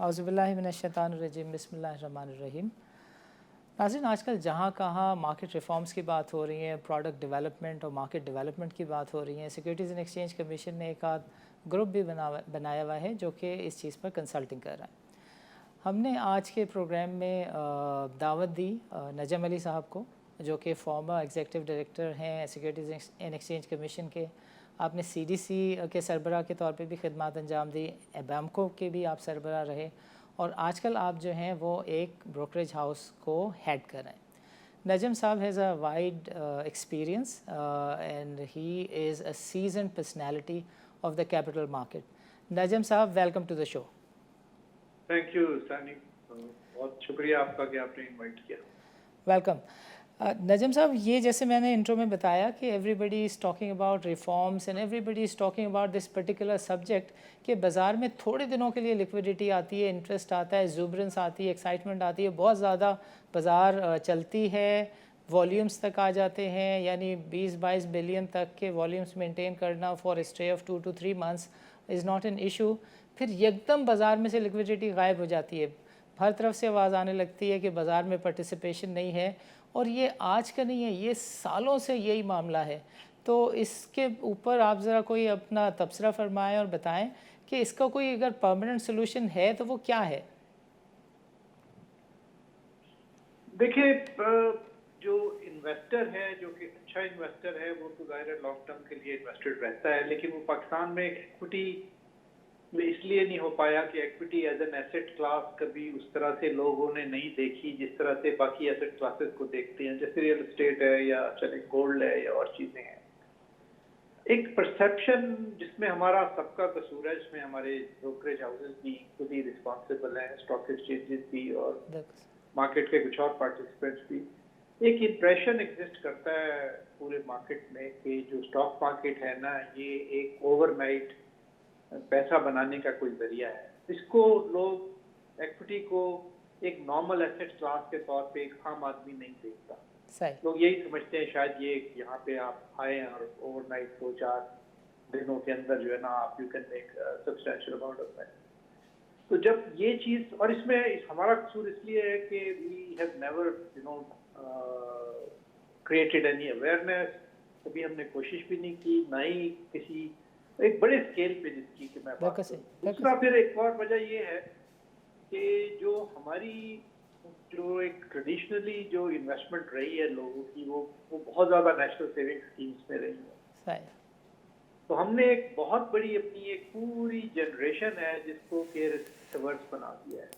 औज़ुबिल्लाहिमिनश्शैतानिर्रजीम बिस्मिल्लाहिर्रहमानिर्रहीम। नाज़रीन, आजकल जहाँ कहाँ मार्केट रिफॉर्म्स की बात हो रही है, प्रोडक्ट डेवलपमेंट और मार्केट डेवलपमेंट की बात हो रही है, सिक्योरिटीज़ एंड एक्सचेंज कमीशन ने एक आध ग्रुप भी बनाया हुआ है जो कि इस चीज़ पर कंसल्टिंग कर रहा है। हमने आज के प्रोग्राम में दावत दी नजम अली साहब को, जो कि फॉर्मर एग्जीक्यूटिव डायरेक्टर हैं सिक्योरिटीज़ एंड एक्सचेंज कमीशन के। आपने सीडीसी के सरबराह के तौर पे भी खिदमत अंजाम दी, एबैमको के भी आप सरबराह रहे, और आजकल आप जो हैं वो एक ब्रोकरेज हाउस को हेड कर रहे हैं। नजम साहब has a wide experience and he is a seasoned personality of the capital market. Najam साहब, welcome to the show. Thank you Sani, बहुत शुक्रिया आपका कि आपने इनवाइट किया। वेलकम। नजम साहब, ये जैसे मैंने इंट्रो में बताया कि everybody is talking about reforms and everybody is talking about this particular subject कि बाज़ार में थोड़े दिनों के लिए लिक्विडिटी आती है, इंटरेस्ट आता है, एक्सूबरेंस आती है, एक्साइटमेंट आती है, बहुत ज़्यादा बाज़ार चलती है, वॉल्यूम्स तक आ जाते हैं, यानी 20-22 बिलियन तक के वॉल्यूम्स मेंटेन करना for a stay of 2 to 3 months is not an issue. फिर एकदम बाज़ार में से लिक्विडिटी गायब हो जाती है, हर तरफ से आवाज़ आने लगती है कि बाज़ार में पार्टिसिपेशन नहीं है, और ये आज का नहीं है, ये सालों से यही मामला है। तो इसके ऊपर आप ज़रा कोई अपना तबसरा फरमाएं और बताएं कि इसका कोई अगर परमानेंट सोल्यूशन है तो वो क्या है? देखिए, जो इन्वेस्टर है, जो कि अच्छा इन्वेस्टर है, वो तो ज़ाहिर लॉन्ग टर्म के लिए इन्वेस्टेड रहता है, लेकिन वो पाकिस्तान में इक्विटी में इसलिए नहीं हो पाया कि equity as an asset class कभी उस तरह से लोगों ने नहीं देखी जिस तरह से बाकी एसेट क्लासेस को देखते हैं, जैसे रियल एस्टेट है या चले गोल्ड है या और चीज़ें हैं। एक परसेप्शन जिसमें हमारा सबका कसूर है, जिसमें हमारे ब्रोकरेज हाउसेस भी खुद ही रिस्पॉन्सिबल हैं, स्टॉक एक्सचेंजेस भी और मार्केट के कुछ और पार्टिसिपेंट्स भी। एक इम्प्रेशन एग्जिस्ट करता है पूरे मार्केट में कि जो स्टॉक मार्केट है ना, ये एक ओवरनाइट पैसा बनाने का कोई जरिया है। इसको लोग इक्विटी को एक नॉर्मल एसेट क्लास के तौर पे एक आम आदमी नहीं देखता। लोग यही समझते हैं शायद ये यहाँ पे आप आए और ओवरनाइट 2-4 दिनों के अंदर जो है ना आप you can make substantial amount of money. तो जब ये चीज, और इसमें हमारा कसूर इसलिए है कि we have never created any awareness, कभी हमने कोशिश भी नहीं की, ना ही किसी एक बड़े स्केल पे जिसकी कि मैं बात करूं। दूसरा फिर एक और वजह ये है कि जो हमारी जो एक ट्रेडिशनली जो इन्वेस्टमेंट रही है लोगों की, वो बहुत ज़्यादा नेशनल सेविंग स्कीम्स में रही है। तो हमने एक बहुत बड़ी अपनी एक पूरी जनरेशन है जिसको के रिस्क अवर्स बना दिया है।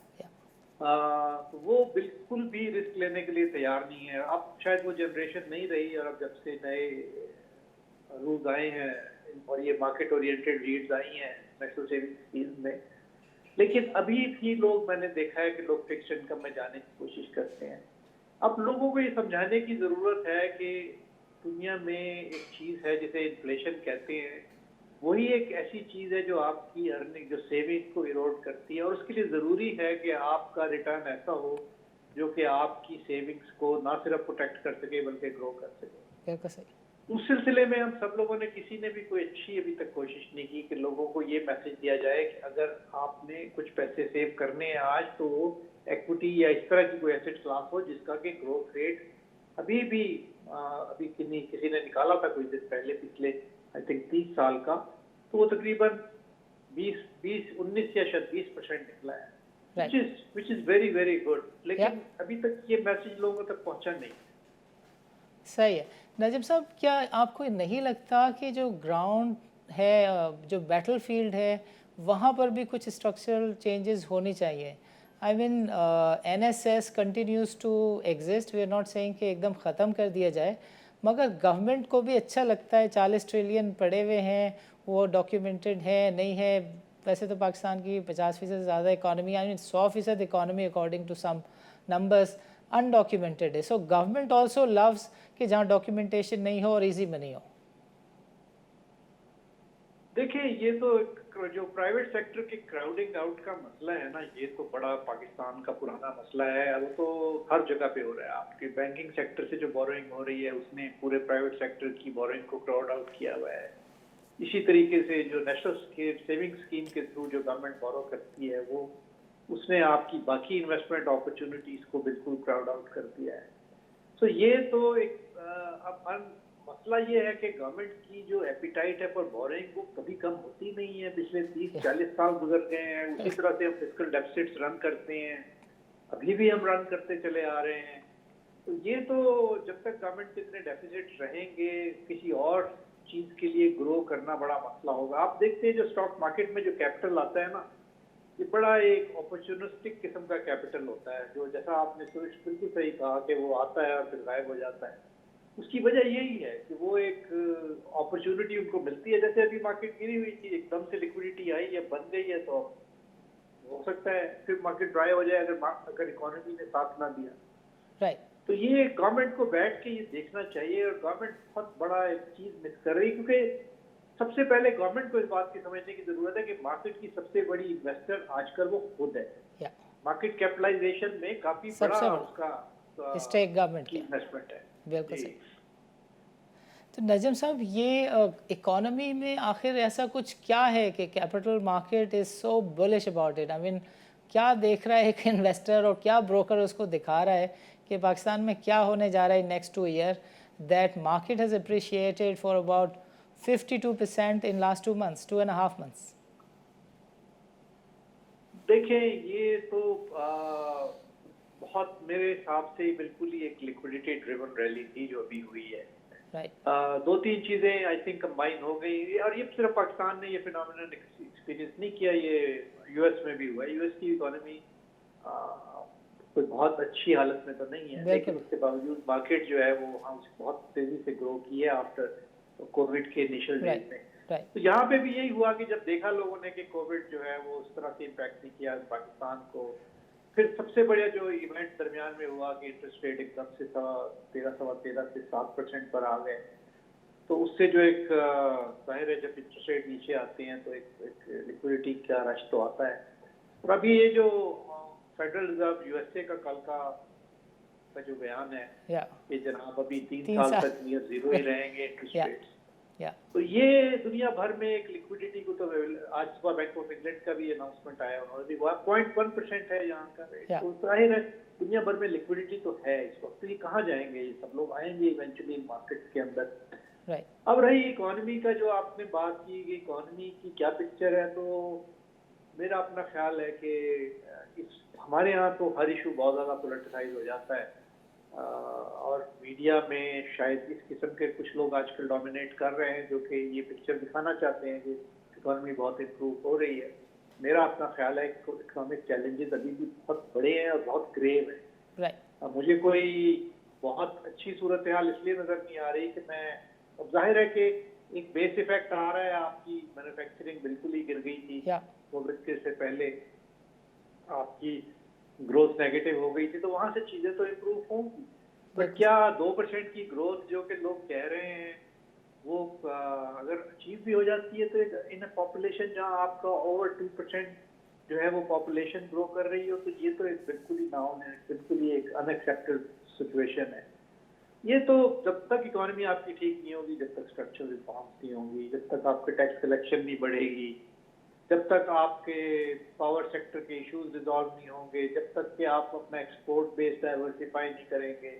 तो वो बिल्कुल भी रिस्क लेने के लिए तैयार नहीं है। अब शायद वो जनरेशन नहीं रही, और अब जब से नए रूल्स आए हैं और ये मार्केट ओरिएंटेड रीड्स आई हैं नेशनल सेविंग स्कीम में, लेकिन अभी भी लोग, मैंने देखा है कि लोग फिक्स्ड इनकम में जाने की कोशिश करते हैं। अब लोगों को ये समझाने की ज़रूरत है कि दुनिया में एक चीज़ है जिसे इन्फ्लेशन कहते हैं, वही एक ऐसी चीज़ है जो आपकी अर्निंग, जो सेविंग को इरोड करती है, और उसके लिए ज़रूरी है कि आपका रिटर्न ऐसा हो जो कि आपकी सेविंग्स को ना सिर्फ प्रोटेक्ट कर सके बल्कि ग्रो कर सके। उस सिलसिले में हम सब लोगों ने, किसी ने भी कोई अच्छी अभी तक कोशिश नहीं की कि लोगों को ये मैसेज दिया जाए कि अगर आपने कुछ पैसे सेव करने हैं आज, तो वो इक्विटी या इस तरह की कोई एसेट क्लास हो जिसका कि ग्रोथ रेट अभी भी अभी किसी ने निकाला था कुछ दिन पहले, पिछले आई थिंक 30 साल का, तो वो तकरीबन 19 या शायद 20% निकला है, which is very very good. लेकिन अभी तक ये मैसेज लोगों तक पहुंचा नहीं। सही है। नजम साहब, क्या आपको नहीं लगता कि जो ग्राउंड है, जो बैटल फील्ड है, वहाँ पर भी कुछ स्ट्रक्चरल चेंजेस होनी चाहिए? I mean NSS continues to exist, we are not saying कि एकदम ख़त्म कर दिया जाए, मगर गवर्नमेंट को भी अच्छा लगता है 40 ट्रिलियन पड़े हुए हैं, वो डॉक्यूमेंटेड है नहीं है। वैसे तो पाकिस्तान की 50% ज़्यादा economy, I mean 100% economy according to some numbers undocumented है। सो गवर्नमेंट ऑल्सो लव्स कि जहाँ डॉक्यूमेंटेशन नहीं हो और इजी मनी हो। देखिए, ये तो जो प्राइवेट सेक्टर के क्राउडिंग आउट का मसला है ना, ये तो बड़ा पाकिस्तान का पुराना मसला है। वो तो हर जगह पे हो रहा है। आपके बैंकिंग सेक्टर से जो बोरोइंग हो रही है, उसने पूरे प्राइवेट सेक्टर की बोरोइंग को क्राउड आउट किया हुआ है। इसी तरीके से जो नेशनल सेविंग स्कीम के थ्रू जो गवर्नमेंट बोरो करती है, वो उसने आपकी बाकी इन्वेस्टमेंट अपॉर्चुनिटीज को बिल्कुल क्राउड आउट कर दिया है। तो ये तो एक अब मसला ये है कि गवर्नमेंट की जो एपिटाइट है पर बोरिंग वो कभी कम होती नहीं है। पिछले 30-40 साल गुजर गए हैं, उसी तरह से हम फिस्कल डेफिसिट्स रन करते हैं, अभी भी हम रन करते चले आ रहे हैं। तो ये तो जब तक गवर्नमेंट के इतने डेफिसिट रहेंगे, किसी और चीज के लिए ग्रो करना बड़ा मसला होगा। आप देखते हैं जो स्टॉक मार्केट में जो कैपिटल आता है ना, ये बड़ा एक अपॉर्चुनिस्टिक किस्म का कैपिटल होता है, जो जैसा आपने बिल्कुल सही कहा कि वो आता है और फिर गायब हो जाता है। उसकी वजह यही है कि वो एक अपॉर्चुनिटी उनको मिलती है। जैसे अभी मार्केट गिरी हुई थी, एकदम से लिक्विडिटी आई है, बन गई है, तो हो सकता है फिर मार्केट ड्राई हो जाए अगर इकोनॉमी ने साथ ना दिया। राइट। तो ये गवर्नमेंट को बैठ के ये देखना चाहिए, और गवर्नमेंट बहुत बड़ा एक चीज मिस कर रही है, क्योंकि सबसे पहले गवर्नमेंट को इस बात की समझने की जरूरत है कि मार्केट की सबसे बड़ी इन्वेस्टर आजकल वो खुद है। मार्केट कैपिटलाइजेशन में काफी बड़ा उसका स्टेक गवर्नमेंट की इन्वेस्टमेंट है। बिल्कुल सही। तो नजम साहब, ये इकोनॉमी में आखिर ऐसा कुछ क्या है कि capital market is so bullish about it? I mean, क्या देख रहा है एक इन्वेस्टर और क्या ब्रोकर उसको दिखा रहा है कि पाकिस्तान में क्या होने जा रहा है next 2 year, that market has appreciated for about 52% in last 2 months, 2.5 months? देखें, ये तो बहुत मेरे हिसाब से बिल्कुल ही एक लिक्विडिटी ड्रिवन रैली थी जो अभी हुई है। दो तीन चीजें आई थिंक कंबाइन हो गई, और ये सिर्फ पाकिस्तान ने ये फिनोमिनन एक्सपीरियंस नहीं किया, ये यूएस में भी हुआ। यूएस की इकोनॉमी कोई बहुत अच्छी हालत में तो नहीं है, लेकिन उसके बावजूद मार्केट जो है वो बहुत तेजी से ग्रो की है आफ्टर कोविड के इनिशियल डेज में। तो यहाँ पे भी यही हुआ कि जब देखा लोगों ने कि कोविड जो है वो उस तरह से इम्पैक्ट नहीं किया पाकिस्तान को, फिर सबसे बड़ा जो इवेंट दरमियान में हुआ कि इंटरेस्ट रेट एकदम से 13 से 7% पर आ गए, तो उससे जो एक जाहिर है जब इंटरेस्ट रेट नीचे आते हैं तो एक लिक्विडिटी का रश तो आता है। और अभी ये जो फेडरल रिजर्व यूएसए का कल का जो बयान है कि जनाब अभी 3 साल तक नियर जीरो ही रहेंगे इंटरेस्ट रेट्स, तो ये दुनिया भर में एक लिक्विडिटी को तो आज सुबह बैंक ऑफ इंग्लैंड का भी अनाउंसमेंट आया, उन्होंने 0.1% है यहाँ का रेट। तो जाहिर है दुनिया भर में लिक्विडिटी तो है इस वक्त, तो ये कहाँ जाएंगे, ये सब लोग आएंगे इवेंचुअली मार्केट के अंदर। अब रही इकोनॉमी का जो आपने बात की कि इकोनॉमी की क्या पिक्चर है, तो मेरा अपना ख्याल है कि हमारे यहाँ तो हर इशू बहुत ज़्यादा पॉलिटिसाइज हो जाता है, और मीडिया में शायद इस किस्म के कुछ लोग आजकल डोमिनेट कर रहे हैं जो कि ये पिक्चर दिखाना चाहते हैं कि इकोनॉमी बहुत इम्प्रूव हो रही है। मेरा अपना ख्याल है कि इकोनॉमिक चैलेंजेस अभी भी बहुत बड़े हैं और बहुत ग्रेव हैं। मुझे कोई बहुत अच्छी सूरत हाल इसलिए नजर नहीं आ रही कि मैं, अब जाहिर है कि एक बेस इफेक्ट आ रहा है, आपकी मैन्युफैक्चरिंग बिल्कुल ही गिर गई थी कोविड के से पहले, आपकी ग्रोथ नेगेटिव हो गई थी, तो वहां से चीजें तो इम्प्रूव होंगी। बट क्या 2% की ग्रोथ जो कि लोग कह रहे हैं वो अगर अचीव भी हो जाती है, तो इन पॉपुलेशन जहां आपका ओवर 2% जो है वो पॉपुलेशन ग्रो कर रही हो, तो ये तो एक बिल्कुल ही नाउन है, बिल्कुल ही एक अनएक्सेप्टेबल सिचुएशन है। ये तो जब तक इकोनॉमी आपकी ठीक नहीं होगी, जब तक स्ट्रक्चरल रिफॉर्म्स नहीं होंगी, जब तक आपके टैक्स कलेक्शन नहीं बढ़ेगी, जब तक आपके पावर सेक्टर के इश्यूज रिजॉल्व नहीं होंगे, जब तक कि आप अपना एक्सपोर्ट बेस डाइवर्सिफाई नहीं करेंगे,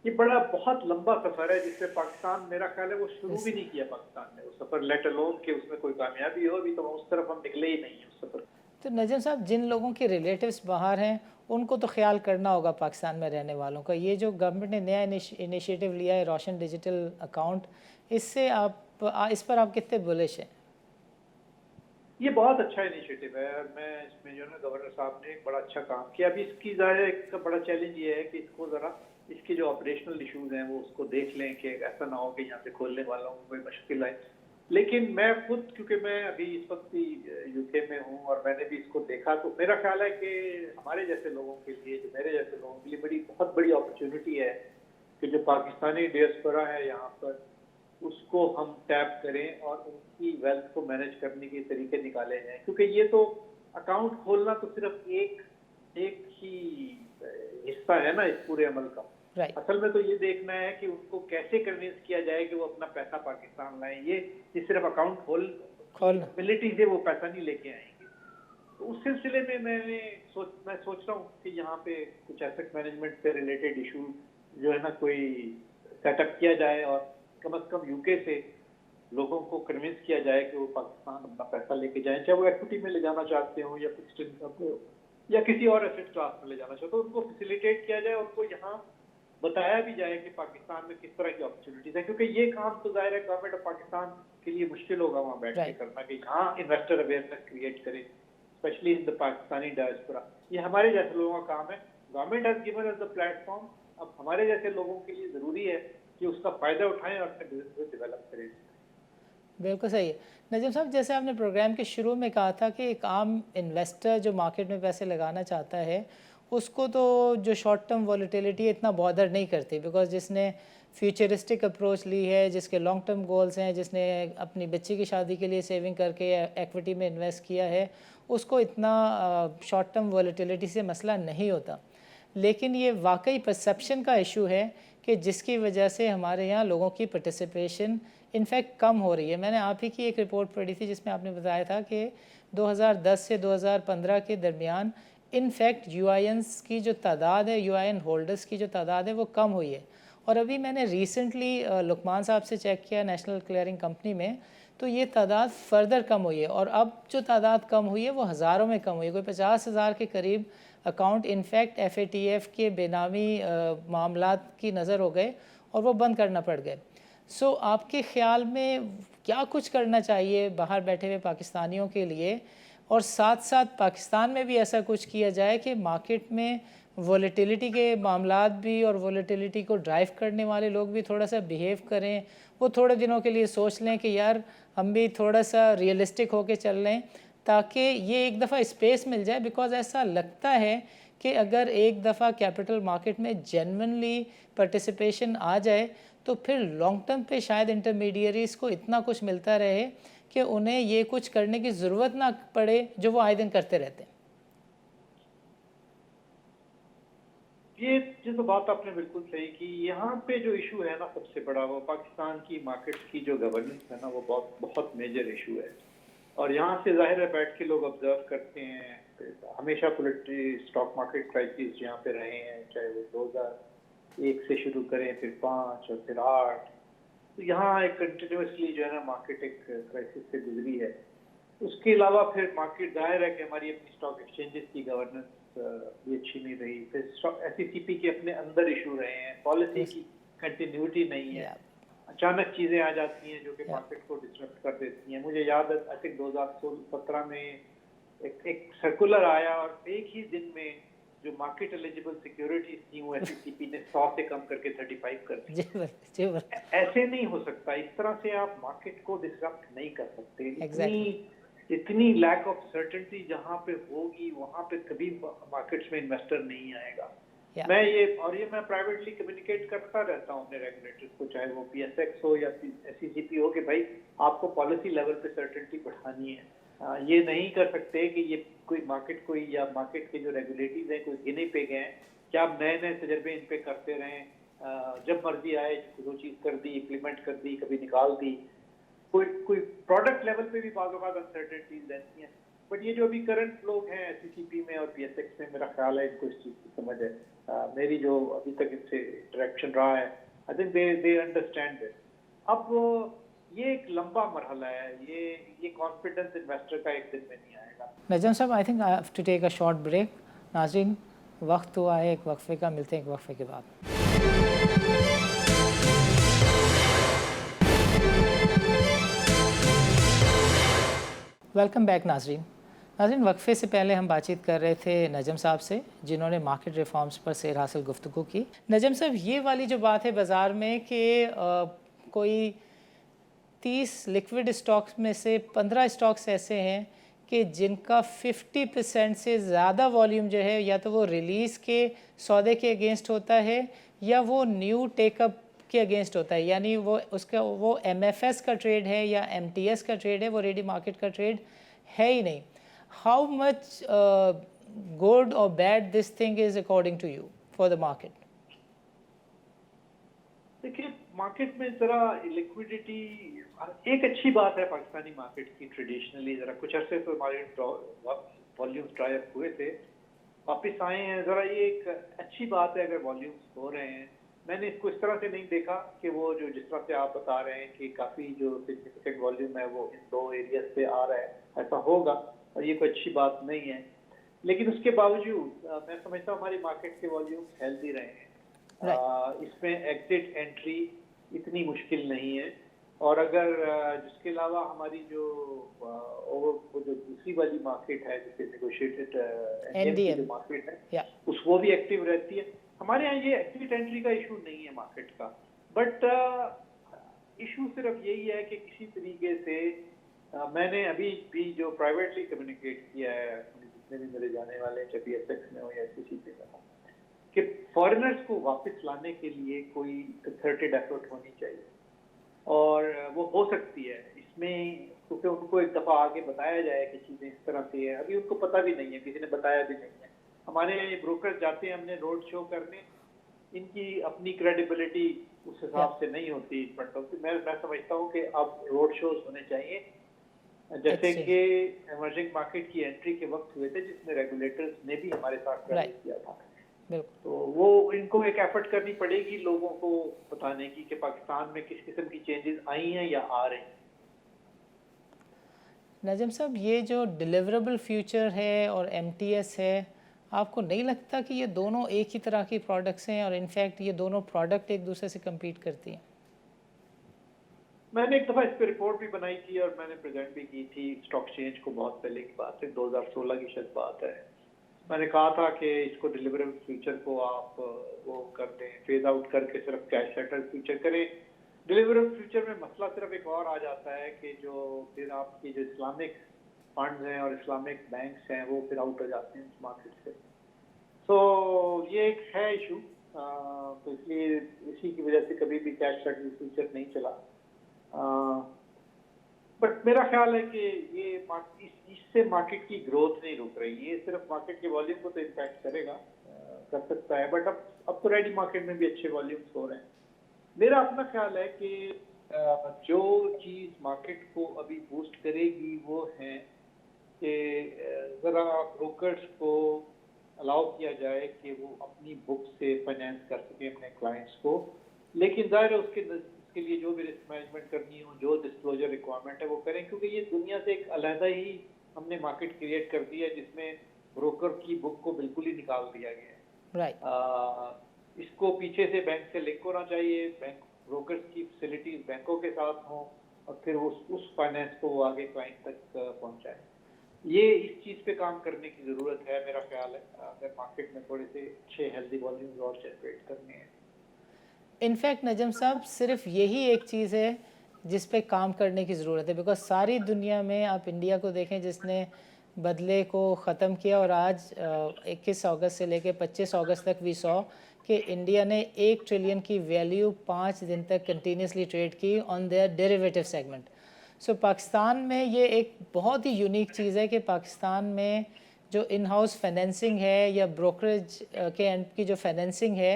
ये बड़ा बहुत लंबा सफर है जिससे पाकिस्तान, मेरा ख्याल है वो शुरू भी नहीं किया पाकिस्तान ने वो सफर, लेट अलोन कि उसमें कोई कामयाबी हो, अभी तो उस तरफ हम निकले ही नहीं है उस सफर। तो नजम साहब, जिन लोगों के रिलेटिव्स बाहर हैं उनको तो ख्याल करना होगा पाकिस्तान में रहने वालों का। ये जो गवर्नमेंट ने नया इनिशिएटिव लिया है रोशन डिजिटल अकाउंट, इससे इस पर आप कितने बुलिश हैं? ये बहुत अच्छा इनिशिएटिव है, मैं इसमें जो है ना गवर्नर साहब ने एक बड़ा अच्छा काम किया। अभी इसकी ज़ाहिर एक बड़ा चैलेंज ये है कि इसको ज़रा इसके जो ऑपरेशनल इश्यूज हैं वो उसको देख लें कि ऐसा ना हो कि यहाँ से खोलने वालों को कोई मुश्किल आए। लेकिन मैं खुद, क्योंकि मैं अभी इस वक्त भी यूके में हूँ और मैंने भी इसको देखा, तो मेरा ख्याल है कि हमारे जैसे लोगों के लिए, जो मेरे जैसे लोगों के लिए बहुत बड़ी अपॉर्चुनिटी है कि जो पाकिस्तानी डियास्पोरा है यहाँ पर, उसको हम टैप करें और उनकी वेल्थ को मैनेज करने के तरीके निकाले जाएं। क्योंकि ये तो अकाउंट खोलना तो सिर्फ एक ही हिस्सा है ना इस पूरे अमल का। असल में तो ये देखना है कि उनको कैसे कन्विंस किया जाए कि वो अपना पैसा पाकिस्तान लाएं। ये सिर्फ अकाउंट खोलने से वो पैसा नहीं लेके आएंगे। تو اس سلسلے میں میں سوچ رہا ہوں کہ یہاں پہ کچھ ایسٹ مینجمنٹ سے ریلیٹڈ ایشو جو ہے نا کوئی سیٹ اپ کیا جائے، اور کم از کم یو کے سے لوگوں کو کنونس کیا جائے کہ وہ پاکستان اپنا پیسہ لے کے جائیں، چاہے وہ ایکوٹی میں لے جانا چاہتے ہوں یا فکسڈ انکم پہ یا کسی اور ایسٹ کلاس میں لے جانا چاہتے ہوں، ان کو فیسیلیٹیٹ کیا جائے، ان کو یہاں بتایا بھی جائے کہ پاکستان میں کس طرح کی اپرچونیٹیز ہیں، کیونکہ یہ کام تو ظاہر ہے گورنمنٹ آف پاکستان کے لیے مشکل ہوگا وہاں بیٹھ کے کرنا، کہ یہاں انویسٹر اویئرنیس کریٹ کرے specially in the Pakistani diaspora. یہ ہمارے جیسے لوگوں کا کام ہے. Government has given us the platform. اب ہمارے جیسے لوگوں کے لیے ضروری ہے کہ اس کا فائدہ اٹھائیں اور اپنے بزنس کو ڈیولپ کریں. بالکل صحیح ہے نجم صاحب، جیسے آپ نے پروگرام کے شروع میں کہا تھا کہ ایک عام انویسٹر جو مارکیٹ میں پیسے لگانا چاہتا ہے اس کو تو جو شارٹ ٹرم والیٹیلیٹی ہے اتنا بادر نہیں کرتی، بیکاز جس نے فیوچرسٹک اپروچ لی ہے، جس کے لانگ ٹرم گولز ہیں، جس نے اپنی بچی کی شادی کے لیے سیونگ کر کے ایکویٹی میں انویسٹ کیا ہے، اس کو اتنا شارٹ ٹرم والیٹیلیٹی سے مسئلہ نہیں ہوتا. لیکن یہ واقعی پرسیپشن کا ایشو ہے کہ جس کی وجہ سے ہمارے یہاں لوگوں کی پارٹیسپیشن انفیکٹ کم ہو رہی ہے. میں نے آپ ہی کی ایک رپورٹ پڑھی تھی جس میں آپ نے بتایا تھا کہ 2010 سے 2015 کے درمیان انفیکٹ یو آئی اینس کی جو تعداد ہے، یو آئی این ہولڈرز کی جو تعداد ہے وہ کم ہوئی ہے. اور ابھی میں نے ریسنٹلی لقمان صاحب سے چیک کیا نیشنل کلیئرنگ کمپنی میں، تو یہ تعداد فردر کم ہوئی ہے، اور اب جو تعداد کم ہوئی ہے وہ ہزاروں میں کم ہوئی ہے. کوئی 50,000 کے قریب account in fact F A T F کے بے نامی معاملات کی نظر ہو گئے اور وہ بند کرنا پڑ گئے. سو آپ کے خیال میں کیا کچھ کرنا چاہیے باہر بیٹھے ہوئے پاکستانیوں کے لیے، اور ساتھ ساتھ پاکستان میں بھی ایسا کچھ کیا جائے کہ مارکیٹ میں وولیٹیلیٹی کے معاملات بھی اور وولیٹیلیٹی کو ڈرائیو کرنے والے لوگ بھی تھوڑا سا بیہیو کریں، وہ تھوڑے دنوں کے لیے سوچ لیں کہ یار ہم بھی تھوڑا سا ریئلسٹک ہو کے چل لیں، تاکہ یہ ایک دفعہ اسپیس مل جائے. بیکاز ایسا لگتا ہے کہ اگر ایک دفعہ کیپٹل مارکیٹ میں جینونلی پارٹیسپیشن آ جائے تو پھر لانگ ٹرم پہ شاید انٹرمیڈیریز کو اتنا کچھ ملتا رہے کہ انہیں یہ کچھ کرنے کی ضرورت نہ پڑے جو وہ آئے دن کرتے رہتے ہیں. یہ تو بات آپ نے بالکل صحیح کی. یہاں پہ جو ایشو ہے نا سب سے بڑا، وہ پاکستان کی مارکیٹس کی جو گورننس ہے نا، وہ بہت میجر ایشو ہے. اور یہاں سے ظاہر ہے بیٹھ کے لوگ آبزرو کرتے ہیں. ہمیشہ اسٹاک مارکیٹ کرائسس یہاں پہ رہے ہیں، چاہے وہ 2001 سے شروع کریں، پھر 5 اور پھر 8. تو یہاں ایک کنٹینیوسلی جو ہے نا مارکیٹ ایک کرائسس سے گزری ہے. اس کے علاوہ پھر مارکیٹ ظاہر ہے کہ ہماری اپنی اسٹاک ایکسچینجز کی گورننس بھی اچھی نہیں رہی. پھر ایس ای سی پی کے اپنے اندر ایشو رہے ہیں، پالیسی کی کنٹینیوٹی نہیں ہے. اچانک چیزیں آ جاتی ہیں جو کہ مارکیٹ کو ڈسٹرپٹ کر دیتی ہیں. مجھے یاد ہے آئی تھنک 2017 میں ایک سرکولر آیا اور ایک ہی دن میں جو مارکیٹ ایلیجیبل سیکیورٹیز تھیں وہ ایس ای سی پی نے 100 سے کم کر کے 35 کر دی. ایسے نہیں ہو سکتا. اس طرح سے آپ مارکیٹ کو ڈسرپٹ نہیں کر سکتے. اتنی لیک آف سرٹنٹی جہاں پہ ہوگی وہاں پہ کبھی مارکیٹس میں انویسٹر نہیں آئے گا. میں پرائیویٹلی کمیونیکیٹ کرتا رہتا ہوں اپنے ریگولیٹرز کو، چاہے وہ پی ایس ایکس ہو یا ایس سی سی پی ہو، کہ بھائی آپ کو پالیسی لیول پہ سرٹنٹی بڑھانی ہے. یہ نہیں کر سکتے کہ یہ کوئی مارکیٹ کے جو ریگولیٹریز ہیں کوئی گنے پہ گئے ہیں کہ آپ نئے تجربے ان پہ کرتے رہیں، جب مرضی آئے جو چیز کر دی امپلیمنٹ کر دی، کبھی نکال دی. کوئی پروڈکٹ لیول پہ بھی بعض اوقات انسرٹنٹیز رہتی ہیں. بٹ یہ جو ابھی کرنٹ لوگ ہیں ایس سی سی پی میں اور پی ایس ایکس میں، میرا خیال ہے ان کو اس چیز کی سمجھ ہے. میری جو ابھی تک ان سے انٹریکشن رہا ہے، I think they understand it. اب یہ ایک لمبا مرحلہ ہے. یہ کانفیڈنس انویسٹر کا ایک دن میں نہیں آئے گا. Najam sahab, I think I have to take a short break. ناظرین، وقت ہوا ہے ایک وقفے کا، ملتے ہیں ایک وقفے کے بعد. ویلکم بیک ناظرین. وقفے سے پہلے ہم بات چیت کر رہے تھے نجم صاحب سے، جنہوں نے مارکیٹ ریفارمز پر سیر حاصل گفتگو کی. نجم صاحب، یہ والی جو بات ہے بازار میں کہ کوئی 30 لیکوڈ اسٹاکس میں سے 15 اسٹاکس ایسے ہیں کہ جن کا 50% سے زیادہ والیوم جو ہے یا تو وہ ریلیز کے سودے کے اگینسٹ ہوتا ہے یا وہ نیو ٹیک اپ کے اگینسٹ ہوتا ہے. یعنی وہ ایم ایف ایس کا ٹریڈ ہے یا ایم ٹی ایس کا ٹریڈ ہے، وہ ریڈی مارکیٹ کا ٹریڈ ہے ہی نہیں. ہاؤ مچ گڈ اور bad this thing is according to you for the market? دیکھیے، مارکیٹ میں ذرا لیکوڈیٹی ایک اچھی بات ہے پاکستانی مارکیٹ کی. ٹریڈیشنلی ذرا کچھ عرصے تو ہماری वॉल्यूम्स ड्राई अप हुए थे, वापस आए हैं। ज़रा ये एक अच्छी बात है अगर वॉल्यूम्स हो रहे हैं। मैंने इसको इस तरह से नहीं देखा कि वो जो जिस तरह से आप बता रहे हैं कि काफ़ी जो सिग्निफिकेंट वॉल्यूम है वो इन 2 एरियाज से आ रहा है, ऐसा होगा और ये कोई अच्छी बात नहीं है। लेकिन उसके बावजूद मैं समझता हूँ हमारी मार्केट के वॉल्यूम्स हेल्दी रहे हैं। इसमें एग्जिट एंट्री इतनी मुश्किल नहीं है। और अगर जिसके अलावा हमारी जो वो जो दूसरी वाली मार्केट है जिसे नेगोशिएटेड एनडीएम की जो मार्केट है वो भी एक्टिव रहती है। हमारे यहाँ ये एग्जिट एंट्री का इशू नहीं है मार्केट का, बट इशू सिर्फ यही है कि किसी तरीके से मैंने अभी भी जो प्राइवेटली कम्युनिकेट किया है जितने भी मेरे जाने वाले चाहे PSX में हो या SCCP में हो, कि फॉरेनर्स को वापस लाने के लिए कोई कंसर्टेड एफर्ट होनी चाहिए और वो हो सकती है इसमें, क्योंकि उनको एक दफ़ा आगे बताया जाए कि चीज़ें इस तरह से है। अभी उनको पता भी नहीं है, किसी ने बताया भी नहीं है। हमारे यहाँ ये ब्रोकर जाते हैं हमने रोड शो करने, इनकी अपनी क्रेडिबिलिटी उस हिसाब से नहीं होती फ्रंट ऑफ। मैं समझता हूँ कि अब रोड शोज होने चाहिए जैसे कि इमर्जिंग मार्केट की एंट्री के वक्त हुए थे जिसमें रेगुलेटर्स ने भी हमारे साथ किया था। तो वो इनको एक एफर्ट करनी पड़ेगी लोगों को बताने की कि पाकिस्तान में किस किस्म की चेंजेस आई हैं या आ रही हैं। नजम साहब, ये जो डिलीवरेबल फ्यूचर है और MTS है, आपको नहीं लगता कि ये दोनों एक ही तरह की प्रोडक्ट्स हैं और इनफैक्ट ये दोनों प्रोडक्ट एक दूसरे से कम्पीट करती हैं? मैंने एक दफ़ा इस पर रिपोर्ट भी बनाई थी और मैंने प्रेजेंट भी की थी स्टॉक एक्सचेंज को, बहुत पहले की बात है, 2016 की शायद बात है। मैंने कहा था कि इसको डिलीवरेबल फ्यूचर को आप वो कर दें, फेज आउट करके सिर्फ कैश सेटल फ्यूचर करें। डिलीवरेबल फ्यूचर में मसला सिर्फ एक और आ जाता है कि जो फिर आपकी जो इस्लामिक फंड्स हैं और इस्लामिक बैंक्स हैं वो फिर आउट हो जाते हैं इस मार्केट से। तो ये एक है इशू, तो इसलिए इसी की वजह से कभी भी कैश सेटल फ्यूचर नहीं चला। बट मेरा ख्याल है कि ये इससे मार्केट की ग्रोथ नहीं रुक रही, ये सिर्फ मार्केट के वॉल्यूम को तो इम्पैक्ट करेगा, कर सकता है, बट अब तो रेडी मार्केट में भी अच्छे वॉल्यूम्स हो रहे हैं। मेरा अपना ख्याल है कि जो चीज़ मार्केट को अभी बूस्ट करेगी वो है कि ज़रा ब्रोकर्स को अलाउ किया जाए कि वो अपनी बुक से फाइनेंस कर सकें अपने क्लाइंट्स को, लेकिन ज़ाहिर है उसके लिए जो भी रिस्क मैनेजमेंट करनी हो, जो डिस्क्लोजर रिक्वायरमेंट है वो करें, क्योंकि ये दुनिया से एक अलहदा ही हमने मार्केट क्रिएट कर दी है जिसमें ब्रोकर की बुक को बिल्कुल ही निकाल दिया गया है। इसको पीछे से बैंक से लिंक होना चाहिए, बैंक ब्रोकर्स की फैसिलिटीज बैंकों के साथ हों और फिर उस फाइनेंस को वो आगे क्लाइंट तक पहुंचाए। ये इस चीज़ पे काम करने की ज़रूरत है मेरा ख्याल है, अगर मार्केट में थोड़े से अच्छे हेल्दी वॉल्यूम्स और जनरेट करने हैं। इनफैक्ट नजम साहब, सिर्फ यही एक चीज़ है जिस पे काम करने की ज़रूरत है, बिकॉज सारी दुनिया में आप इंडिया को देखें जिसने बदले को ख़त्म किया और आज 21 अगस्त से लेकर 25 अगस्त तक भी सौ कि इंडिया ने 1 ट्रिलियन की वैल्यू 5 दिन तक कंटिन्यूसली ट्रेड की ऑन देयर डेरिवेटिव सेगमेंट। सो पाकिस्तान में ये एक बहुत ही यूनिक चीज़ है कि पाकिस्तान में जो इन हाउस फाइनेंसिंग है या ब्रोकरेज के एंड की जो फाइनेंसिंग है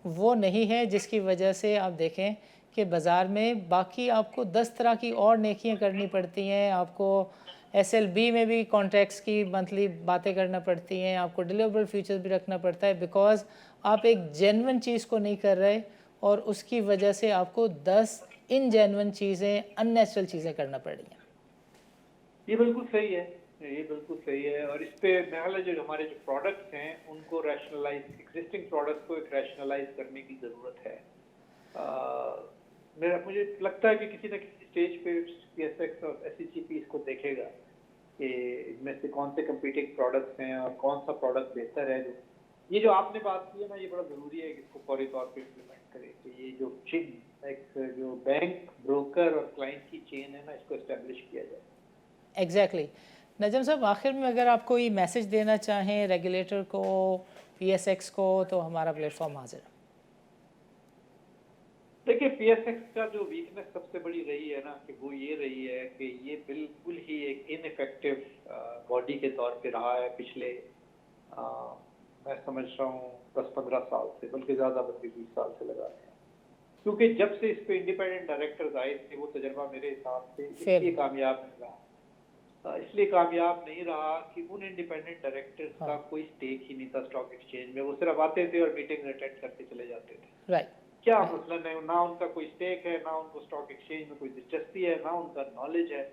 वो नहीं है, जिसकी वजह से आप देखें कि बाज़ार में बाकी आपको 10 तरह की और नेकियां करनी पड़ती हैं। आपको SLB में भी कॉन्ट्रैक्ट्स की मंथली बातें करना पड़ती हैं, आपको डिलीवरेबल फ्यूचर्स भी रखना पड़ता है, बिकॉज आप एक जेन्युइन चीज़ को नहीं कर रहे और उसकी वजह से आपको 10 इनजेन्युइन चीज़ें, अननेचुरल चीज़ें करना पड़ रही हैं। ये बिल्कुल सही है, ये बिल्कुल सही है। और इस पे मेरा जो हमारे जो प्रोडक्ट्स हैं उनको रैशनलाइज, एग्जिस्टिंग प्रोडक्ट्स को एक रैशनलाइज करने की ज़रूरत है। मुझे लगता है कि किसी न किसी स्टेज पे PSX और SCCP इसको देखेगा कि इनमें से कौन से कम्पीटिंग प्रोडक्ट्स हैं और कौन सा प्रोडक्ट बेहतर है। ये जो आपने बात की है ना, ये बड़ा ज़रूरी है कि इसको फौरी तौर पे इम्प्लीमेंट करें कि ये जो जो बैंक, ब्रोकर और क्लाइंट की चेन है ना, इसको एस्टेब्लिश किया जाए। एग्जैक्टली। नजम साहब, आखिर में अगर आप कोई मैसेज देना चाहें रेगुलेटर को, PSX को, तो हमारा प्लेटफॉर्म हाजिर है। देखिए, PSX का जो वीकनेस सबसे बड़ी रही है ना, कि वो ये रही है कि ये बिल्कुल ही एक इनइफेक्टिव बॉडी के तौर पे रहा है पिछले मैं समझ रहा हूँ 10-15 साल से, बल्कि ज़्यादा, बल्कि 20 साल से लगा रहे हैं। क्योंकि जब से इस पे इंडिपेंडेंट डायरेक्टर्स आए थे वो तजर्बा मेरे हिसाब से इसलिए कामयाब नहीं रहा इसलिए कामयाब नहीं रहा कि उन इंडिपेंडेंट डायरेक्टर्स का हाँ कोई स्टेक ही नहीं था स्टॉक एक्सचेंज में। वो सिर्फ आते थे और मीटिंग अटेंड करके चले जाते थे। राइट क्या राइट मसलन है, ना उनका कोई स्टेक है, ना उनको स्टॉक एक्सचेंज में कोई दिलचस्पी है, ना उनका नॉलेज है।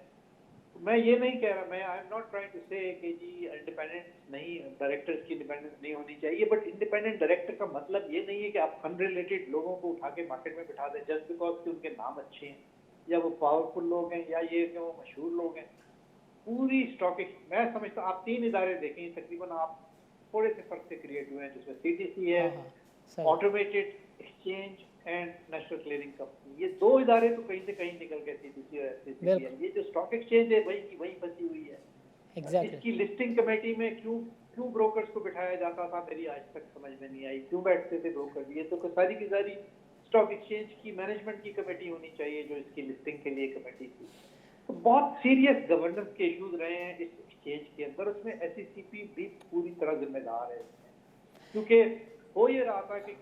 तो मैं ये नहीं कह रहा, मैं I am not trying to say कि जी इंडिपेंडेंस नहीं, डायरेक्टर्स की इंडिपेंडेंस नहीं होनी चाहिए, बट इंडिपेंडेंट डायरेक्टर का मतलब ये नहीं है कि आप अनरिलेटेड लोगों को उठा के मार्केट में बिठा दें जस्ट बिकॉज कि उनके नाम अच्छे हैं या वो पावरफुल लोग हैं या ये कि वो मशहूर लोग हैं। पूरी स्टॉक, मैं समझता हूँ आप 3 इदारे देखें तकरीबन, आप थोड़े से फर्क से क्रिएट हुए हैं, जिसमें सीटीसी है, हाँ हाँ सही automated exchange and national clearing company. ये 2 इदारे तो कहीं से कहीं निकल गए, सीटीसी और एससीसीपी। बिल्कुल ये जो स्टॉक एक्सचेंज है वही की वही फंसी हुई है। एग्जैक्टली इसकी लिस्टिंग कमेटी में क्यों ब्रोकर्स को बिठाया जाता था, मेरी आज तक समझ में नहीं आई। क्यों बैठते थे ब्रोकर? ये तो सारी की सारी स्टॉक एक्सचेंज की मैनेजमेंट की कमेटी होनी चाहिए जो इसकी लिस्टिंग के लिए कमेटी थी। तो बहुत सीरियस गवर्नेंस के इश्यूज रहे हैं इस एक्सचेंज के अंदर, उसमें एससीसीपी भी पूरी तरह जिम्मेदार है क्योंकि हो ये रहा था कि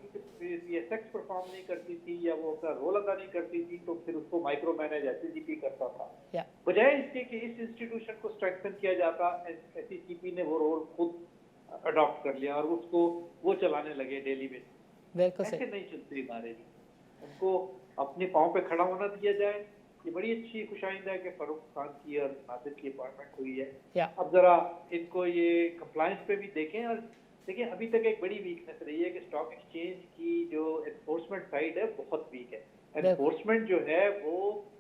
सेक्स परफॉर्म नहीं करती थी या वो अपना रोल अदा नहीं करती थी, तो फिर उसको माइक्रो मैनेज एससीसीपी करता था। बजाय इसके कि इस इंस्टीट्यूशन को स्ट्रेंथन किया जाता, एससीसीपी ने वो रोल खुद अडॉप्ट कर लिया और उसको वो चलाने लगे डेली बेसिस। बिल्कुल ऐसे सही नहीं चलते इदारे, उनको अपने पाँव पे खड़ा होना दिया जाए। ये बड़ी अच्छी खुशाइंद है कि फारूक खान की और नासिर की अपॉइंटमेंट हुई है। अब जरा इनको ये कंप्लायंस पे भी देखें। और देखिए अभी तक एक बड़ी वीकनेस रही है कि स्टॉक एक्सचेंज की जो एनफोर्समेंट साइड है बहुत वीक है। एनफोर्समेंट जो है वो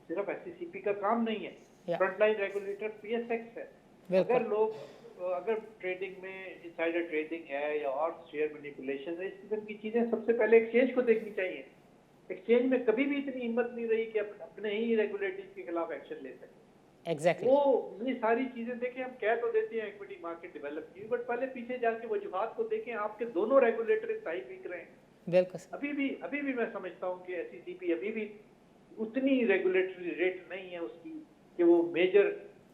सिर्फ एससीसीपी का काम नहीं है, फ्रंटलाइन रेगुलेटर पीएसएक्स है। अगर ट्रेडिंग में इनसाइडर ट्रेडिंग है या और शेयर मैनिपुलेशन है, इस किस्म की चीजें सबसे पहले एक्सचेंज को देखनी चाहिए। एक्सचेंज में कभी भी इतनी हिम्मत नहीं रही कि अपने ही रेगुलेटर्स के खिलाफ एक्शन ले सके। एग्जैक्टली वो ये सारी चीजें देखें, हम कह तो देते हैं इक्विटी मार्केट डेवलप की, बट पहले पीछे जाके वजूहात को देखें। आपके दोनों रेगुलेटर सही बिक रहे हैं। बिल्कुल अभी भी मैं समझता हूँ कि एससीसीपी अभी भी उतनी रेगुलेटरी रेट नहीं है उसकी कि वो मेजर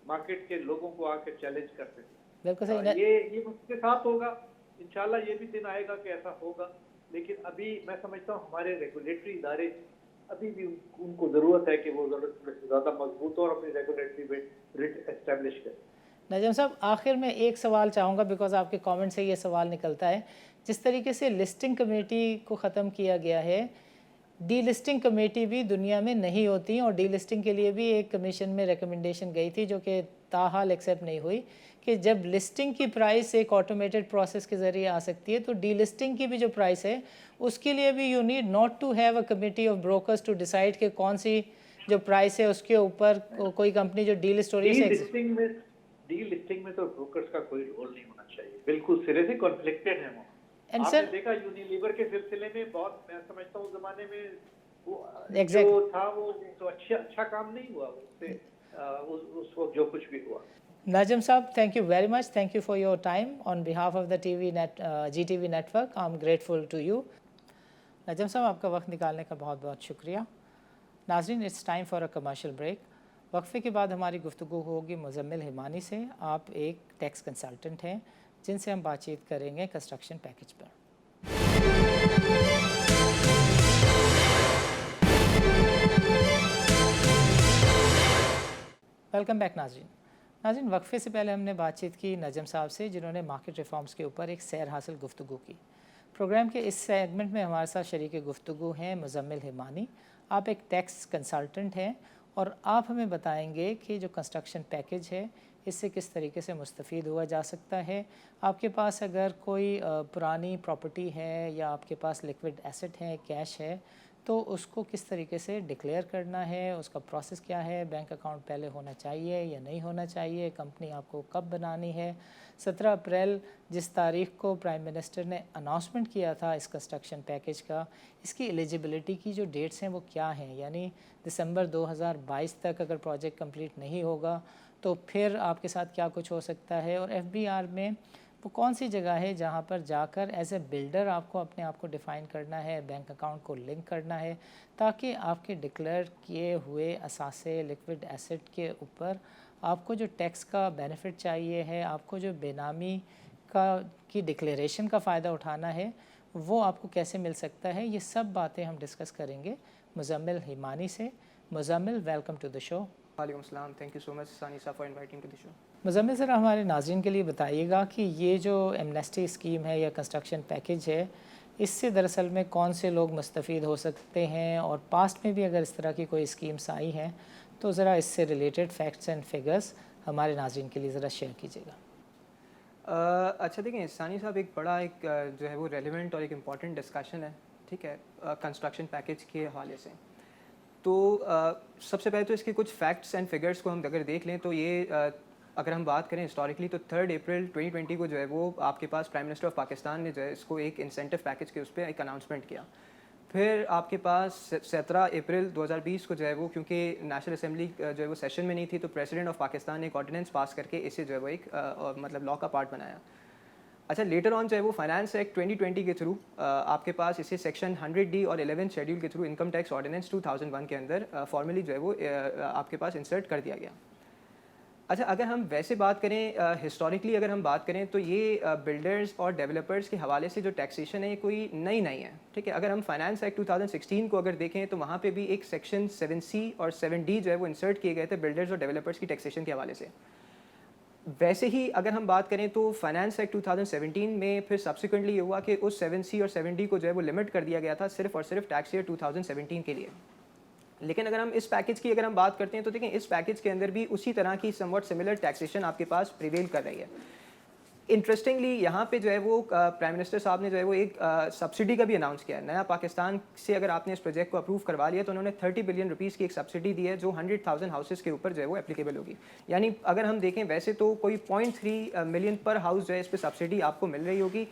मार्केट के लोगों को आकर चैलेंज कर सके। बिल्कुल सही ये उसके साथ होगा इंशाल्लाह, ये भी दिन आएगा कि ऐसा होगा। लेकिन अभी मैं समझता हूँ हमारे रेगुलेटरी इदारे अभी भी उनको जरूरत है कि वो जरूरत से ज्यादा मजबूत और अपनी रेगुलेटरी रिट एस्टेब्लिश करें। नजम साहब आखिर में एक सवाल चाहूँगा, बिकॉज आपके कमेंट से ये सवाल निकलता है, जिस तरीके से लिस्टिंग कमेटी को ख़त्म किया गया है, डी लिस्टिंग कमेटी भी दुनिया में नहीं होती, और डी लिस्टिंग के लिए भी एक कमीशन में रिकमेंडेशन गई थी जो कि ताहाल एक्सेप्ट नहीं हुई, कि जब लिस्टिंग की प्राइस एक ऑटोमेटेड प्रोसेस के ज़रिए आ सकती है तो डी लिस्टिंग की भी जो प्राइस है उसके लिए भी you need not to have a committee of brokers to decide कि कौन सी जो प्राइस है उसके ऊपर कोई कंपनी जो डी लिस्ट हो रही है। डी लिस्टिंग में तो ब्रोकर्स का कोई रोल नहीं होना चाहिए, बिल्कुल सिरे से कॉन्फ्लिक्टेड है वो। आपने देखा यूनिलीवर के सिलसिले में बहुत, मैं समझता हूँ जमाने में वो जो था वो तो अच्छा काम नहीं हुआ उससे, उस वक्त जो कुछ भी हुआ। Najam Saab, thank you very much. Thank you for your time. On behalf of the GTV network, I'm grateful to you. Najam Saab, आपका वक्त निकालने का बहुत बहुत शुक्रिया। नाज़रीन, it's time for a commercial break. वक्फे के बाद हमारी गुफ्तगू होगी मुज़म्मिल हिमानी से। आप एक टैक्स कंसल्टेंट हैं जिनसे हम बातचीत करेंगे कंस्ट्रक्शन पैकेज पर। वेलकम बैक नाज़रीन। नाज़रीन, वक्फे से पहले हमने बातचीत की नजम साहब से, जिन्होंने मार्केट रिफॉर्म्स के ऊपर एक सैर हासिल गुफ्तगू की। प्रोग्राम के इस सेगमेंट में हमारे साथ शरीक गुफ्तगू हैं मुज़म्मिल हिमानी। आप एक टैक्स कंसल्टेंट हैं और आप हमें बताएंगे कि जो कंस्ट्रक्शन पैकेज है इससे किस तरीके से मुस्तफ़ीद हुआ जा सकता है। आपके पास अगर कोई पुरानी प्रॉपर्टी है या आपके पास लिक्विड एसेट है, कैश है, तो उसको किस तरीके से डिक्लेयर करना है, उसका प्रोसेस क्या है, बैंक अकाउंट पहले होना चाहिए या नहीं होना चाहिए, कंपनी आपको कब बनानी है। 17 अप्रैल जिस तारीख को प्राइम मिनिस्टर ने अनाउंसमेंट किया था इस कंस्ट्रक्शन पैकेज का, इसकी एलिजिबिलिटी की जो डेट्स हैं वो क्या हैं, यानी दिसंबर 2022 तक अगर प्रोजेक्ट कंप्लीट नहीं होगा तो फिर आपके साथ क्या कुछ हो सकता है, और FBR में वो कौन सी जगह है जहाँ पर जाकर एज ए बिल्डर आपको अपने आप को डिफ़ाइन करना है, बैंक अकाउंट को लिंक करना है, ताकि आपके डिक्लेयर किए हुए असासे लिक्विड एसेट के ऊपर आपको जो टैक्स का बेनिफिट चाहिए है, आपको जो बेनामी की डिक्लेरेशन का फ़ायदा उठाना है, वो आपको कैसे मिल सकता है। ये सब बातें हम डिस्कस करेंगे मुज़म्मिल हिमानी से। Muzammil, welcome to the show. وعلیکم السلام. Thank you so much Sani sahab for inviting to the show. Muzammil sir, ہمارے ناظرین کے لیے بتائیے گا کہ یہ جو ایمنیسٹی اسکیم ہے یا کنسٹرکشن پیکیج ہے، اس سے دراصل میں کون سے لوگ مستفید ہو سکتے ہیں، اور پاسٹ میں بھی اگر اس طرح کی کوئی اسکیمس آئی ہیں تو ذرا اس سے ریلیٹڈ فیکٹس اینڈ فگرس ہمارے ناظرین کے لیے ذرا شیئر کیجیے گا. اچھا دیکھیں ثانی صاحب، ایک بڑا ایک جو ہے وہ ریلیونٹ اور ایک امپورٹنٹ ڈسکشن ہے، ٹھیک ہے، کنسٹرکشن پیکیج کے حوالے سے. تو سب سے پہلے تو اس کے کچھ فیکٹس اینڈ فگرس کو ہم اگر دیکھ لیں تو یہ اگر ہم بات کریں ہسٹوریکلی تو 3 اپریل 2020 کو جو ہے وہ آپ کے پاس پرائم منسٹر آف پاکستان نے جو ہے اس کو ایک انسینٹیو پیکیج کے اس پہ ایک اناؤنسمنٹ کیا. پھر آپ کے پاس 17 اپریل 2020 کو جو ہے وہ کیونکہ نیشنل اسمبلی جو ہے وہ سیشن میں نہیں تھی تو پریزیڈنٹ آف پاکستان نے ایک آرڈیننس پاس کر کے اسے جو ہے وہ ایک مطلب لا کا پارٹ بنایا. اچھا لیٹر آن جو ہے وہ فائنانس ایکٹ 2020 کے تھرو آپ کے پاس اسے سیکشن 100D اور 11 شیڈیول کے تھرو انکم ٹیکس آرڈیننس 2001 کے اندر فارملی جو ہے وہ آپ کے پاس انسرٹ کر دیا گیا. اچھا اگر ہم ویسے بات کریں ہسٹوریکلی اگر ہم بات کریں تو یہ بلڈرز اور ڈیولپرز کے حوالے سے جو ٹیکسیشن ہے یہ کوئی نئی نہیں ہے، ٹھیک ہے. اگر ہم فائنانس ایکٹ 2016 کو اگر دیکھیں تو وہاں پہ بھی ایک سیکشن 7C اور 7D جو ہے وہ انسرٹ کیے گئے تھے بلڈرز اور ڈیولپرز کی ٹیکسیشن کے حوالے سے. ویسے ہی اگر ہم بات کریں تو فائنانس ایکٹ 2017 میں پھر سبسیکوئنٹلی یہ ہوا کہ اس 7C اور 7D کو جو ہے وہ لمٹ کر دیا گیا تھا صرف اور صرف ٹیکس ایئر 2017 کے لیے. لیکن اگر ہم اس پیکیج کی اگر ہم بات کرتے ہیں تو دیکھیں اس پیکیج کے اندر بھی اسی طرح کی سم واٹ سملر ٹیکسیشن آپ کے پاس پریویل کر رہی ہے. انٹرسٹنگلی یہاں پہ جو ہے وہ پرائم منسٹر صاحب نے جو ہے وہ ایک سبسڈی کا بھی اناؤنس کیا ہے. نیا پاکستان سے اگر آپ نے اس پروجیکٹ کو اپروو کروا لیا تو انہوں نے 30 بلین روپیز کی ایک سبسڈی دی ہے جو 100,000 ہاؤسز کے اوپر جو ہے وہ اپلیکیبل ہوگی. یعنی اگر ہم دیکھیں ویسے تو کوئی 0.3 ملین پر ہاؤس جو ہے اس پہ سبسڈی آپ کو مل رہی ہوگی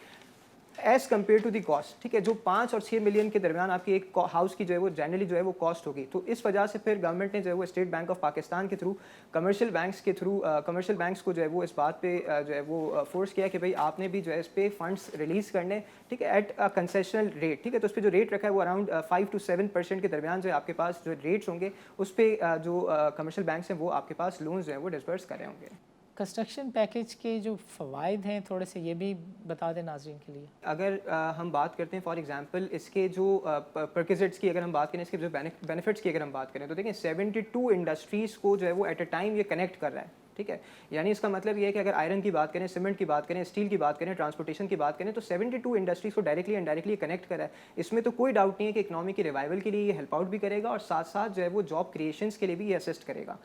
as compare to the cost, ٹھیک ہے، جو 5 اور 6 ملین کے درمیان آپ کی ایک ہاؤس کی جو ہے وہ جنرلی جو ہے وہ کاسٹ ہوگی. تو اس وجہ سے پھر گورنمنٹ نے جو ہے وہ اسٹیٹ بینک آف پاکستان کے تھرو کمرشل بینکس کو جو ہے وہ اس بات پہ جو ہے وہ فورس کیا کہ بھائی آپ نے بھی جو ہے اس پہ فنڈس ریلیز کرنے، ٹھیک ہے، ایٹ کنسیشنل ریٹ، ٹھیک ہے. تو اس پہ جو ریٹ رکھا ہے وہ اراؤنڈ 5 to 7% کے درمیان جو ہے آپ کے پاس جو ریٹس ہوں گے اس پہ جو کمرشل بینکس ہیں وہ آپ کے پاس لونز جو ہیں وہ ڈسبرس کر رہے ہوں گے. کنسٹرکشن پیکیج کے جو فوائد ہیں تھوڑے سے یہ بھی بتا دیں ناظرین کے لیے. اگر ہم بات کرتے ہیں فار ایگزامپل اس کے جو پرکزٹس کی اگر ہم بات کریں، اس کے جو بینیفٹس کی اگر ہم بات کریں تو دیکھیں 72 انڈسٹریز کو جو ہے وہ ایٹ اے ٹائم یہ کنیکٹ کر رہا ہے، ٹھیک ہے. یعنی اس کا مطلب یہ ہے کہ اگر آئرن کی بات کریں، سیمنٹ کی بات کریں، اسٹیل کی بات کریں، ٹرانسپورٹیشن کی بات کریں تو 72 انڈسٹریز کو ڈائریکٹلی انڈائریکٹلی کنیکٹ کرا ہے. اس میں تو کوئی ڈاؤٹ نہیں ہے کہ اکنامی کے ریوائول کے لیے یہ ہیلپ آؤٹ بھی کرے گا اور ساتھ ساتھ جو ہے وہ جاب کریشنس کے لیے بھی یہ اسسٹ کرے گا.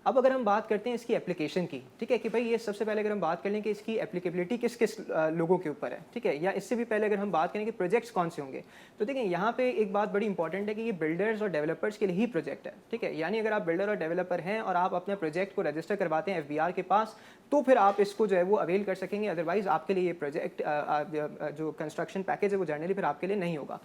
اب اگر ہم بات کرتے ہیں اس کی اپلیکیشن کی، ٹھیک ہے، کہ بھائی یہ سب سے پہلے اگر ہم بات کر لیں کہ اس کی اپلیکیبلٹی کس کس لوگوں کے اوپر ہے، ٹھیک ہے، یا اس سے بھی پہلے اگر ہم بات کریں کہ پروجیکٹس کون سے ہوں گے تو دیکھیں یہاں پہ ایک بات بڑی انپورٹنٹ ہے کہ یہ بلڈرز اور ڈیولپرز کے لیے ہی پروجیکٹ ہے، ٹھیک ہے. یعنی اگر آپ بلڈر اور ڈیولپر ہیں اور آپ اپنے پروجیکٹ کو رجسٹر کرواتے ہیں FBR کے پاس تو پھر آپ اس کو جو ہے وہ اویل کر سکیں گے. ادروائز آپ کے لیے یہ پروجیکٹ جو کنسٹرکشن پیکیج ہے وہ جنرلی پھر آپ کے لیے نہیں ہوگا.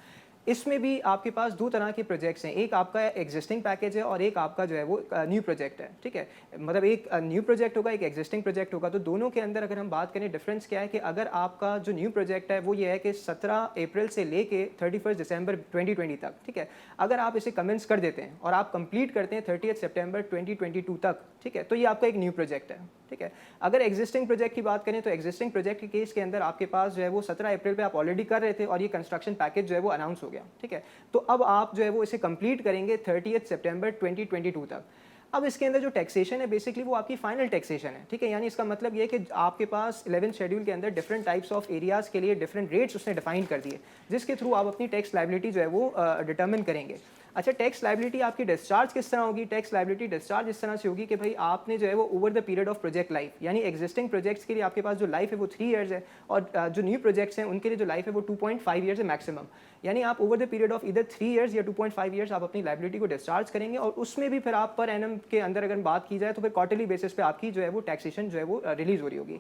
اس میں بھی آپ کے پاس 2 طرح کے پروجیکٹس ہیں، ایک آپ کا ایگزسٹنگ پیکیج ہے اور ایک آپ کا جو ہے وہ نیو پروجیکٹ ہے، ٹھیک ہے. مطلب ایک نیو پروجیکٹ ہوگا، ایک ایگزسٹنگ پروجیکٹ ہوگا. تو دونوں کے اندر اگر ہم بات کریں ڈفرینس کیا ہے کہ اگر آپ کا جو نیو پروجیکٹ ہے وہ یہ ہے کہ 17 اپریل سے لے کے 31 دسمبر 2020 تک، ٹھیک ہے، اگر آپ اسے کمنس کر دیتے ہیں اور آپ کمپلیٹ کرتے ہیں 30 سپٹمبر 2022 تک، ٹھیک ہے، تو یہ آپ کا ایک نیو پروجیکٹ ہے، ٹھیک ہے. اگر ایگزسٹنگ پروجیکٹ کی بات کریں تو ایگزسٹنگ پروجیکٹ کے کیس کے اندر آپ کے پاس جو ہے وہ 17 اپریل پہ آپ آلریڈی کر رہے تھے اور یہ کنسٹرکشن پیکیج جو ہے وہ اناؤنس ہو گیا، ٹھیک ہے. تو اب آپ جو ہے وہ اسے کمپلیٹ کریں گے 30 سپٹمبر 2022 تک. اب اس کے اندر جو ٹیکسیشن ہے بیسکلی وہ آپ کی فائنل ٹیکسیشن ہے، ٹھیک ہے. یعنی اس کا مطلب یہ ہے کہ آپ کے پاس 11 شیڈیول کے اندر ڈفرنٹ ٹائپس آف ایریاز کے لیے ڈفرنٹ ریٹس اس نے ڈیفائن کر دیے جس کے تھرو آپ اپنی ٹیکس لائبلٹی جو ہے وہ ڈٹرمن کریں گے. اچھا ٹیکس لائبلٹی آپ کی ڈسچارج کس طرح ہوگی؟ ٹیکس لائبلٹی ڈسچارج اس طرح سے ہوگی کہ بھائی آپ نے جو ہے وہ over the period of project life, یعنی ایگزسٹنگ پروجیکٹس کے لیے آپ کے پاس جو لائف ہے وہ 3 ایئرز ہے اور جو نیو پروجیکٹس ہیں ان کے لیے جو لائف ہے وہ 2.5 ایئرز ہے میکسیمم. یعنی آپ اوور دا پیریڈ آف ادھر 3 ایئرز یا 2.5 ایئرز آپ اپنی لائبلٹی کو ڈسچارج کریں گے اور اس میں بھی پھر آپ پر اینم کے اندر اگر بات کی جائے تو پھر کوارٹرلی بیسس پہ آپ کی جو ہے وہ ٹیکسیشن جو ہے وہ ریلیز ہو رہی ہوگی.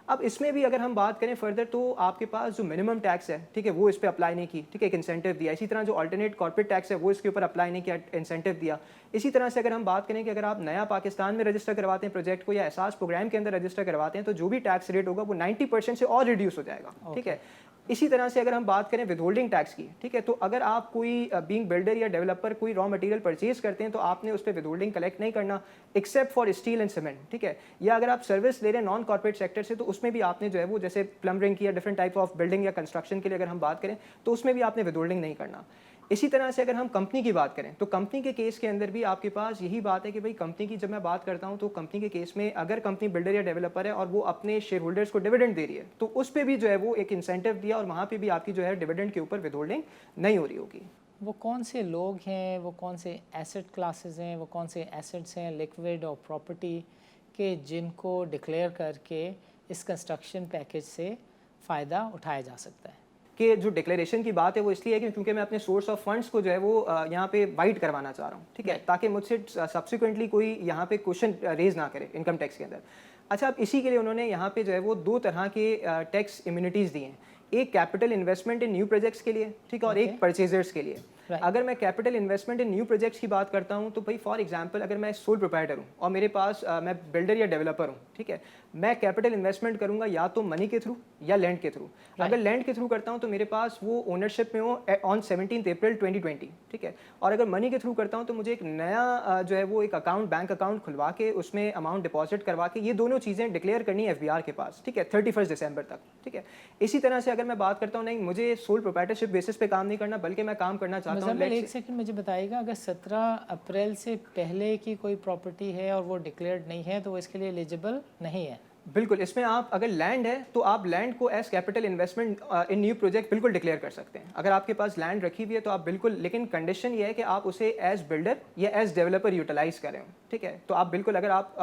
اب اس میں بھی اگر ہم بات کریں فردر تو آپ کے پاس جو منیمم ٹیکس ہے، ٹھیک ہے، وہ اس پہ اپلائی نہیں کی، ٹھیک ہے، ایک انسینٹیو دیا. اسی طرح جو آلٹرنیٹ کارپوریٹ ٹیکس ہے وہ اس کے اوپر اپلائی نہیں کیا، انسینٹیو دیا. اسی طرح سے اگر ہم بات کریں کہ اگر آپ نیا پاکستان میں رجسٹر کرواتے ہیں پروجیکٹ کو یا احساس پروگرام کے اندر رجسٹر کرواتے ہیں تو جو بھی ٹیکس ریٹ ہوگا وہ 90% سے اور ریڈیوس ہو جائے گا، ٹھیک ہے. اسی طرح سے اگر ہم بات کریں ود ہولڈنگ ٹیکس کی، ٹھیک ہے، تو اگر آپ کوئی بینگ بلڈر یا ڈیولپر کوئی را مٹیریل پرچیز کرتے ہیں تو آپ نے اس پہ ود ہولڈنگ کلیکٹ نہیں کرنا except for steel and cement, ٹھیک ہے. یا اگر آپ سروس لے رہے ہیں نان کارپوریٹ سیکٹر سے تو اس میں بھی آپ نے جو ہے وہ جیسے پلمبرنگ کی یا ڈفرنٹ ٹائپ آف بلڈنگ یا کنسٹرکشن کے لیے اگر ہم بات کریں تو اس میں بھی آپ نے ود ہولڈنگ نہیں کرنا. इसी तरह से अगर हम कंपनी की बात करें तो कंपनी के केस के अंदर भी आपके पास यही बात है कि भाई कंपनी की जब मैं बात करता हूं तो कंपनी के केस में अगर कंपनी बिल्डर या डेवलपर है और वो अपने शेयर होल्डर्स को डिविडेंड दे रही है तो उस पर भी जो है वो एक इंसेंटिव दिया और वहाँ पे भी आपकी जो है डिविडेंड के ऊपर विथहोल्डिंग नहीं हो रही होगी। वो कौन से लोग हैं, वो कौन से एसेट क्लासेस हैं, वो कौन से एसेट्स हैं लिक्विड और प्रॉपर्टी के जिनको डिक्लेयर करके इस कंस्ट्रक्शन पैकेज से फ़ायदा उठाया जा सकता है? कि जो डिक्लेरेशन की बात है वो इसलिए है कि क्योंकि मैं अपने सोर्स ऑफ फंड्स को जो है वो यहाँ पे वाइड करवाना चाह रहा हूँ, ठीक है, ताकि मुझसे सब्सिक्वेंटली कोई यहाँ पे क्वेश्चन रेज ना करे इनकम टैक्स के अंदर। अच्छा, अब इसी के लिए उन्होंने यहाँ पे जो है वो 2 तरह के टैक्स इम्यूनिटीज़ दी हैं, एक capital investment in new projects के लिए, ठीक है, और एक परचेजर्स के लिए। अगर मैं capital investment in new projects की बात करता हूँ तो भाई फॉर एग्जांपल अगर मैं सोल प्रोप्राइटर हूँ और मेरे पास मैं बिल्डर या डेवलपर हूँ, ठीक है, मैं कैपिटल इन्वेस्टमेंट करूँगा या तो मनी के थ्रू या लैंड के थ्रू। अगर लैंड के थ्रू करता हूँ तो मेरे पास वो ओनरशिप में हो ऑन 17 अप्रैल 2020, ठीक है, और अगर मनी के थ्रू करता हूँ तो मुझे एक नया जो है वो एक अकाउंट, बैंक अकाउंट खुलवा के उसमें अमाउंट डिपॉजिट करवा के ये दोनों चीज़ें डिक्लेयर करनी है FBR के पास, ठीक है, 31 दिसंबर तक, ठीक है। इसी तरह से अगर मैं बात करता हूँ नहीं मुझे सोल प्रोप्राइटरशिप बेसिस पे काम नहीं करना बल्कि मैं काम करना चाहता हूँ। एक सेकंड मुझे बताइएगा, अगर 17 अप्रैल से पहले की कोई प्रॉपर्टी है और वो डिक्लेयर्ड नहीं है तो वो इसके लिए एलिजिबल नहीं है? बिल्कुल, इसमें आप अगर लैंड है तो आप लैंड को as capital investment in new project बिल्कुल डिक्लेयर कर सकते हैं। अगर आपके पास लैंड रखी हुई है तो आप बिल्कुल, लेकिन कंडीशन ये है कि आप उसे एज बिल्डर या एज डेवलपर यूटिलाइज करें, ठीक है। तो आप बिल्कुल, अगर आप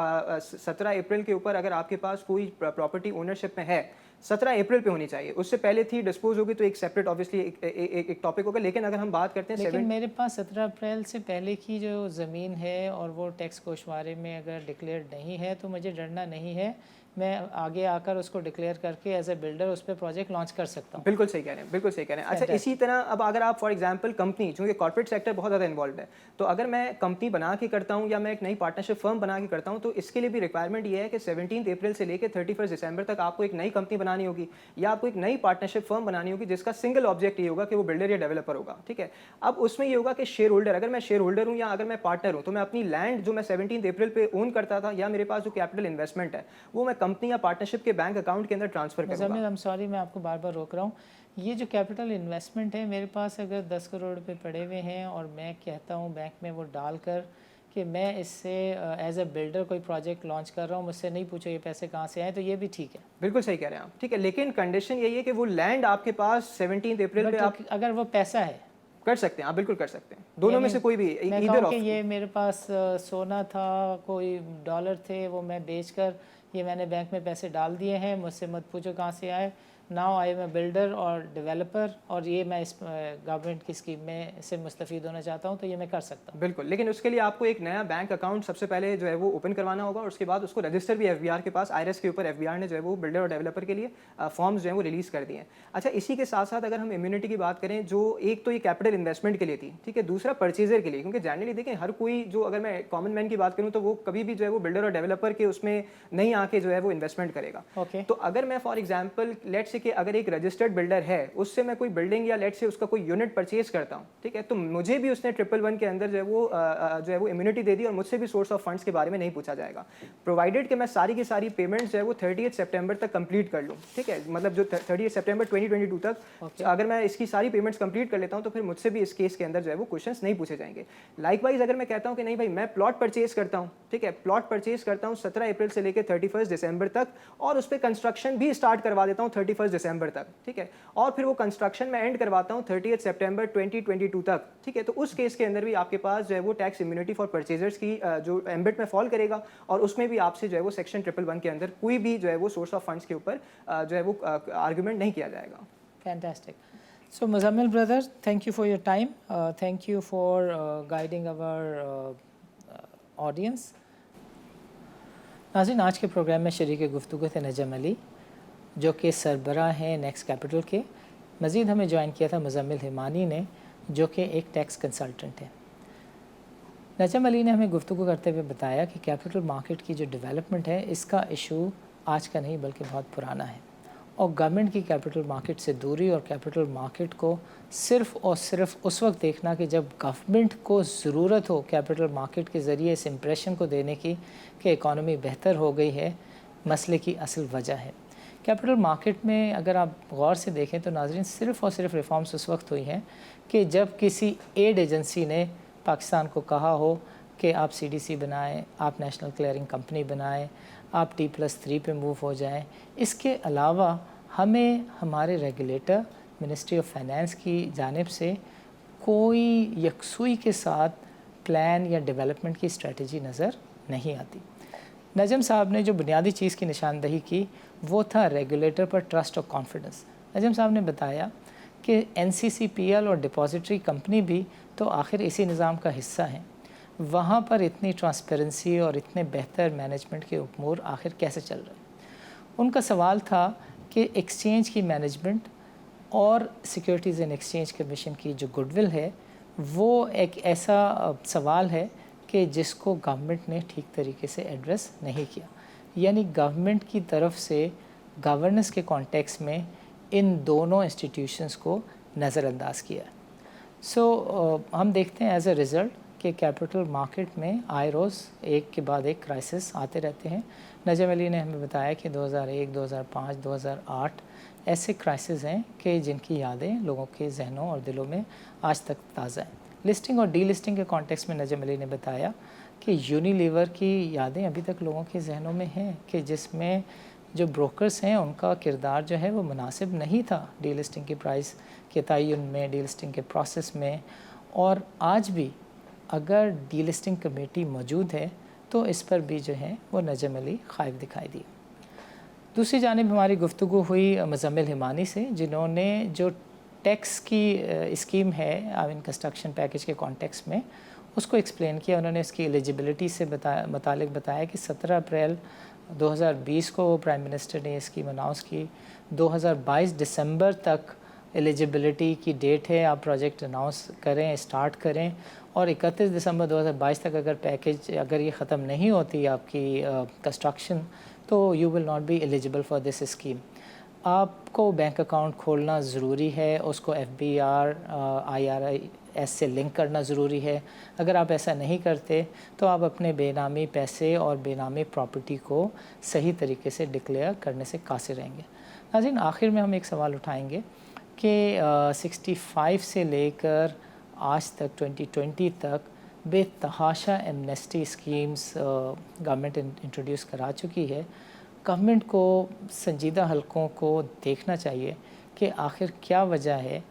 17 अप्रैल के ऊपर अगर आपके पास कोई प्रॉपर्टी ओनरशिप में है 17 अप्रैल पे होनी चाहिए, उससे पहले थी डिस्पोज होगी तो एक सेपरेट ऑब्वियसली एक टॉपिक होगा। लेकिन अगर हम बात करते हैं लेकिन मेरे पास 17 अप्रैल से पहले की जो ज़मीन है और वो टैक्स गोशवारे में अगर डिक्लेयर नहीं है तो मुझे डरना नहीं है, मैं आगे आकर उसको डिक्लेयर करके एज ए बिल्डर उस पर प्रोजेक्ट लॉन्च कर सकता हूँ। बिल्कुल सही कह रहे हैं, बिल्कुल सही कह रहे हैं। अच्छा, इसी तरह अब अगर आप फॉर एग्जांपल कंपनी, चूँकि कॉर्पोरेट सेक्टर बहुत ज़्यादा इन्वॉल्व है, तो अगर मैं कंपनी बना के करता हूँ या मैं एक नई पार्टनरशिप फर्म बना के करता हूँ तो इसके लिए भी रिक्वायरमेंट ये है कि 17 अप्रैल से लेकर 31 दिसंबर तक आपको एक नई कंपनी बनानी होगी या आपको एक नई पार्टनरशिप फर्म बनानी होगी जिसका सिंगल ऑब्जेक्ट ये होगा कि वो बिल्डर या डेवलपर होगा, ठीक है। अब उसमें ये होगा कि शेयर होल्डर, अगर मैं शेयर होल्डर हूँ या अगर मैं पार्टनर हूँ तो मैं अपनी लैंड जो मैं 17 अप्रैल पे ओन करता था या मेरे पास जो कैपिटल इन्वेस्टमेंट है वो मैं कंपनी या पार्टनरशिप के बैंक अकाउंट के अंदर ट्रांसफर करूंगा। आई एम सॉरी, मैं आपको बार बार रोक रहा हूँ। ये जो कैपिटल इन्वेस्टमेंट है, मेरे पास अगर 10 करोड़ रुपए पड़े हुए हैं और मैं कहता हूँ बैंक में वो डालकर कि मैं इससे एज ए बिल्डर कोई प्रोजेक्ट लॉन्च कर रहा हूँ, मुझसे नहीं पूछो ये पैसे कहाँ से आए, तो ये भी ठीक है? बिल्कुल सही कह रहे हैं आप, ठीक है, लेकिन कंडीशन यही है कि वो लैंड आपके पास 17 अप्रैल पे आप अगर वो पैसा है कर सकते हैं, आप बिल्कुल कर सकते हैं, दोनों में से कोई भी इधर ऑफ। ये मेरे पास सोना था, कोई डॉलर थे, वो मैं बेचकर ये मैंने बैंक में पैसे डाल दिए हैं, मुझसे मत पूछो कहाँ से आए। Now I am a builder और डेवलपर और ये मैं इस गवर्नमेंट की स्कीम में से मुस्तफ़ीद होना चाहता हूँ, तो ये मैं कर सकता हूँ। बिल्कुल, लेकिन उसके लिए आपको एक नया बैंक अकाउंट सबसे पहले जो है वो ओपन करवाना होगा और उसके बाद उसको रजिस्टर भी FBR के पास, IRS के ऊपर FBR ने जो है वो बिल्डर और डेवलपर के लिए फॉर्म्स जो है वो रिलीज़ कर दिए हैं। अच्छा, इसी के साथ साथ अगर हम इम्यूनिटी की बात करें, जो एक तो ये कैपिटल इन्वेस्टमेंट के लिए थी, ठीक है, दूसरा परचेजर के लिए, क्योंकि जनरली देखें हर कोई जो, अगर मैं कॉमन मैन की बात करूँ तो वो कभी भी जो है वो बिल्डर और डेवलपर के उसमें नहीं आके जो है वो इन्वेस्टमेंट करेगा। तो अगर मैं फॉर एग्जाम्पल लेट से कि अगर एक रजिस्टर्ड बिल्डर है उससे मैं कोई बिल्डिंग या लेट से उसका कोई यूनिट परचेज करता हूँ, ठीक है, तो मुझे भी उसने 111 के अंदर जो है वो इम्यूनिटी दे दी और मुझसे भी सोर्स ऑफ फंड्स के बारे में नहीं पूछा जाएगा, प्रोवाइडेड कि मैं सारी की सारी पेमेंट्स जो है वो 30 सितंबर तक कंप्लीट कर लूँ, ठीक है, मतलब जो 30 सितंबर 2022 तक अगर मैं इसकी सारी पेमेंट्स कंप्लीट कर लेता हूँ तो फिर मुझसे भी इस केस के अंदर जो है वो क्वेश्चंस नहीं पूछे जाएंगे। लाइकवाइज अगर मैं कहता हूँ कि नहीं भाई मैं प्लॉट परचेज करता हूँ, ठीक है, प्लॉट परचेज करता हूँ 17 अप्रैल से लेकर 31 दिसंबर तक और उस पर कंस्ट्रक्शन भी स्टार्ट करवा देता हूँ 31 दिसंबर तक, ठीक है, और फिर वो कंस्ट्रक्शन में एंड करवाता हूँ 30 सितंबर 2022 तक, ठीक है, तो उस केस के अंदर भी आपके पास जो है वो टैक्स इम्यूनिटी फॉर परचेजर्स की जो एम्बिट में फॉल करेगा और उसमें भी आपसे जो है वो सेक्शन 111 के अंदर कोई भी जो है वो सोर्स ऑफ फंड्स के ऊपर जो है वो आर्गुमेंट नहीं किया जाएगा। Fantastic. So Muzammil brother, thank you for your time. Thank you for guiding our audience. नाज़रीन, आज के प्रोग्राम में शरीक गुफ्तगू थे नजम अली, जो कि सरबरा हैं नेक्स्ट कैपिटल के। मज़ीद हमें ज्वाइन किया था मुज़म्मिल हिमानी ने, जो कि एक टैक्स कंसल्टेंट है। नजम अली ने हमें गुफ्तगू करते हुए बताया कि कैपिटल मार्केट की जो डेवलपमेंट है, इसका इशू आज का नहीं बल्कि बहुत पुराना है और गवर्नमेंट की कैपिटल मार्केट से दूरी और कैपिटल मार्केट को सिर्फ़ और सिर्फ उस वक्त देखना कि जब गवर्नमेंट को ज़रूरत हो कैपिटल मार्केट के ज़रिए इस इम्प्रेशन को देने की कि इकॉनमी बेहतर हो गई है, मसले की असल वजह है। कैपिटल मार्केट में अगर आप गौर से देखें तो नाज़रीन सिर्फ़ और सिर्फ रिफॉर्म्स उस वक्त हुई हैं कि जब किसी एड एजेंसी ने पाकिस्तान को कहा हो कि आप CDC बनाएं, आप नेशनल क्लियरिंग कंपनी बनाएं, आप T+3 पे मूव हो जाएं। इसके अलावा हमें हमारे रेगुलेटर मिनिस्ट्री ऑफ फाइनेंस की जानिब से कोई यकसुई के साथ प्लान या डेवलपमेंट की स्ट्रेटजी नज़र नहीं आती। नजम साहब ने जो बुनियादी चीज़ की निशानदही की वो था रेगुलेटर पर ट्रस्ट और कॉन्फिडेंस। नजम साहब ने बताया कि NCCPL और डिपॉजिटरी कंपनी भी तो आखिर इसी निज़ाम का हिस्सा हैं, वहाँ पर इतनी ट्रांसपेरेंसी और इतने बेहतर मैनेजमेंट के उमूर आखिर कैसे चल रहे हैं। उनका सवाल था कि एक्सचेंज की मैनेजमेंट और सिक्योरिटीज़ एंड एक्सचेंज कमीशन की जो गुडविल है वो एक ऐसा सवाल है कि जिसको गवर्नमेंट ने ठीक तरीके से एड्रेस नहीं किया, यानी गवर्नमेंट की तरफ से गवर्नेंस के कॉन्टेक्स्ट में इन दोनों इंस्टीट्यूशंस को नज़रअंदाज किया। हम देखते हैं एज अ रिज़ल्ट कि कैपिटल मार्केट में आए रोज़ एक के बाद एक क्राइसिस आते रहते हैं। नजम अली ने हमें बताया कि 2001, 2005, 2008 ऐसे क्राइसिस हैं कि जिनकी यादें लोगों के जहनों और दिलों में आज तक ताज़ा हैं। लिस्टिंग और डी लिस्टिंग के कॉन्टेक्स्ट में नजम अली ने बताया कि यूनिलीवर की यादें अभी तक लोगों के जहनों में हैं कि जिसमें जो ब्रोकर्स हैं उनका किरदार जो है वो मुनासिब नहीं था डी लिस्टिंग की प्राइस के तयन में, डी लिस्टिंग के प्रोसेस में। और आज भी अगर डी लिस्टिंग कमेटी मौजूद है तो इस पर भी जो है वो नजम अली ख़ाइफ दिखाई दी। दूसरी जानिब हमारी गुफ्तगू हुई मुज़म्मिल हिमानी से, जिन्होंने जो टैक्स की स्कीम है आविन कंस्ट्रक्शन पैकेज के कॉन्टेक्स्ट में उसको एक्सप्लेन किया। उन्होंने इसकी एलिजिबिलिटी से मुतालिक बताया कि 17 अप्रैल 2020 को प्राइम मिनिस्टर ने ये स्कीम अनाउंस की। 2022 दिसंबर तक एलिजिबिलिटी की डेट है, आप प्रोजेक्ट अनाउंस करें, स्टार्ट करें, और 31 दिसंबर 2022 तक अगर ये ख़त्म नहीं होती आपकी कंस्ट्रक्शन तो you will not be eligible for this scheme. आपको बैंक अकाउंट खोलना ज़रूरी है, उसको FBR IRS से लिंक करना ज़रूरी है। अगर आप ऐसा नहीं करते तो आप अपने बेनामी पैसे और बेनामी प्रॉपर्टी को सही तरीके से डिक्लेयर करने से कासिर रहेंगे। नाज़रीन, आखिर में हम एक सवाल उठाएंगे कि 65 से लेकर आज तक 2020 तक बेतहाशा एमनेस्टी स्कीम्स गवर्नमेंट इंट्रोड्यूस करा चुकी है। गवर्नमेंट को संजीदा हलकों को देखना चाहिए कि आखिर क्या वजह है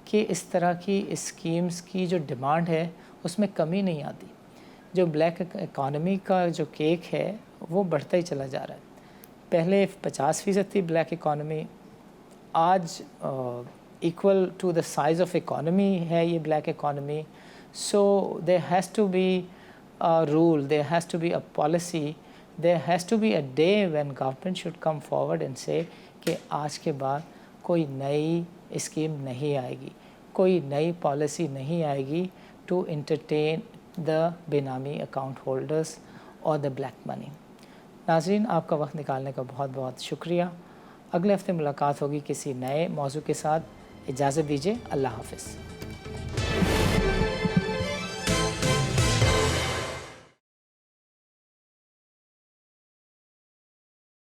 कि इस तरह की स्कीम्स की जो डिमांड है उसमें कमी नहीं आती। जो ब्लैक इकॉनमी का जो केक है वो बढ़ता ही चला जा रहा है। पहले 50% थी ब्लैक इकॉनमी, आज equal to the size of economy है ये black economy. So there has to be a rule, there has to be a policy, there has to be a day when government should come forward and say कि आज के बाद कोई नई scheme नहीं आएगी, कोई नई पॉलिसी नहीं आएगी टू entertain the बेनामी अकाउंट होल्डर्स और द ब्लैक मनी। नाज़रीन, आपका वक्त निकालने का बहुत बहुत शुक्रिया। अगले हफ्ते मुलाकात होगी किसी नए मौजू के साथ। इजाज़त दीजिए, अल्लाह हाफ़िज़।